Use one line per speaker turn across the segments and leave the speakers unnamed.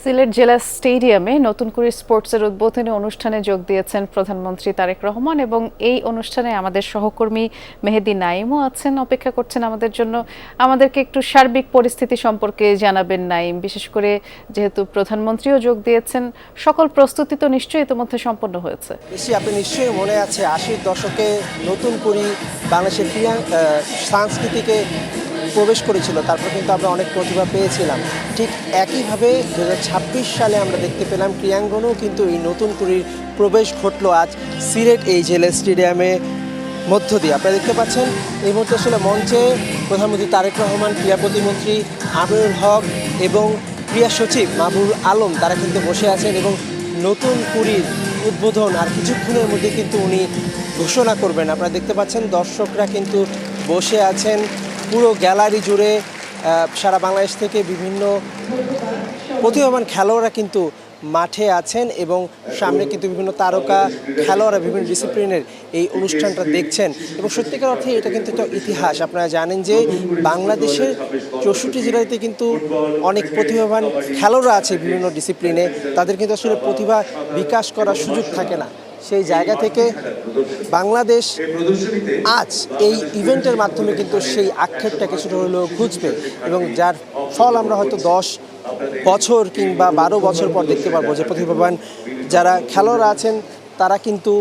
সিলেট জেলা স্টেডিয়ামে নতুন করে স্পোর্টসের উদ্বোধনী অনুষ্ঠানে যোগ দিয়েছেন প্রধানমন্ত্রী তারেক রহমান এবং এই অনুষ্ঠানে আমাদের সহকর্মী মেহেদী নাইমও আছেন, অপেক্ষা করছেন আমাদের জন্য। আমাদেরকে একটু সার্বিক পরিস্থিতি সম্পর্কে জানাবেন নাইম, বিশেষ করে যেহেতু প্রধানমন্ত্রীও যোগ দিয়েছেন, সকল প্রস্তুতি তো নিশ্চয়ই ইতিমধ্যে সম্পন্ন হয়েছে।
আপনি নিশ্চয়ই মনে আছে 80-র দশকে নতুন করে বাংলাদেশের সংস্কৃতিকে প্রবেশ করেছিল, তারপর কিন্তু আমরা অনেক প্রতিভা পেয়েছিলাম। ঠিক একইভাবে 2026 সালে আমরা দেখতে পেলাম ক্রীড়াঙ্গনেও কিন্তু এই নতুন কুড়ির প্রবেশ ঘটলো আজ সিলেট এই জেলা স্টেডিয়ামে মধ্য দিয়ে। আপনারা দেখতে পাচ্ছেন এই মুহূর্তে আসলে মঞ্চে প্রধানমন্ত্রী তারেক রহমান, ক্রীড়া প্রতিমন্ত্রী আমিনুল হক এবং ক্রীড়া সচিব মাহবুবুল আলম তারা কিন্তু বসে আছেন এবং নতুন কুড়ির উদ্বোধন আর কিছুক্ষণের মধ্যে কিন্তু উনি ঘোষণা করবেন। আপনারা দেখতে পাচ্ছেন দর্শকরা কিন্তু বসে আছেন পুরো গ্যালারি জুড়ে। সারা বাংলাদেশ থেকে বিভিন্ন প্রতিভাবান খেলোয়াড়রা কিন্তু মাঠে আছেন এবং সামনে কিন্তু বিভিন্ন তারকা খেলোয়াড়রা বিভিন্ন ডিসিপ্লিনের এই অনুষ্ঠানটা দেখছেন এবং সত্যিকার অর্থে এটা কিন্তু একটা ইতিহাস। আপনারা জানেন যে বাংলাদেশের 64 জেলাতে কিন্তু অনেক প্রতিভাবান খেলোয়াড়রা আছে বিভিন্ন ডিসিপ্লিনে, তাদের কিন্তু আসলে প্রতিভা বিকাশ করার সুযোগ থাকে না। সেই জায়গা থেকে বাংলাদেশ আজ এই ইভেন্টের মাধ্যমে কিন্তু সেই আক্ষেপটা কিছুটা হলেও খুঁজবে এবং যার ফল আমরা হয়তো 10 বছর কিংবা 12 বছর পর দেখতে পারবো যে প্রতিভাবান যারা খেলোয়াড়রা আছেন তারা কিন্তু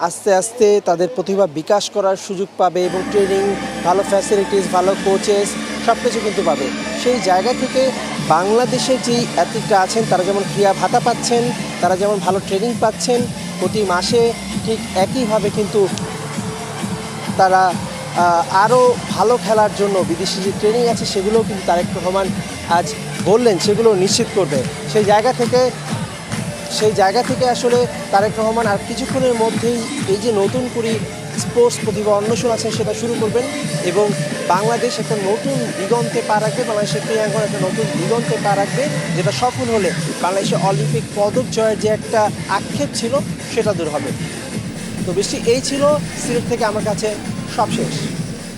আস্তে আস্তে তাদের প্রতিভা বিকাশ করার সুযোগ পাবে এবং ট্রেনিং, ভালো ফ্যাসিলিটিস, ভালো কোচেস সব কিছু কিন্তু পাবে। সেই জায়গা থেকে বাংলাদেশের যেই অ্যাথলিটরা আছেন তারা যেমন ক্রীড়া ভাতা পাচ্ছেন, তারা যেমন ভালো ট্রেনিং পাচ্ছেন প্রতি মাসে, ঠিক একইভাবে কিন্তু তারা আরও ভালো খেলার জন্য বিদেশি যে ট্রেনিং আছে সেগুলোও কিন্তু তারেক রহমান আজ বললেন সেগুলো নিশ্চিত করবে। সেই জায়গা থেকে আসলে তারেক রহমান আর কিছুক্ষণের মধ্যেই এই যে নতুন করে স্পোর্টস প্রতিভা অন্বেষণ আছে সেটা শুরু করবেন এবং বাংলাদেশ একটা নতুন দিগন্তে পা রাখবে, বাংলাদেশের ক্রীড়াঙ্গন একটা নতুন দিগন্তে পা রাখবে, যেটা সফল হলে বাংলাদেশের অলিম্পিক পদক জয়ের যে একটা আক্ষেপ ছিল সেটা দূর হবে। তো বেশি এই ছিল সিলেট থেকে আমার কাছে সবশেষ।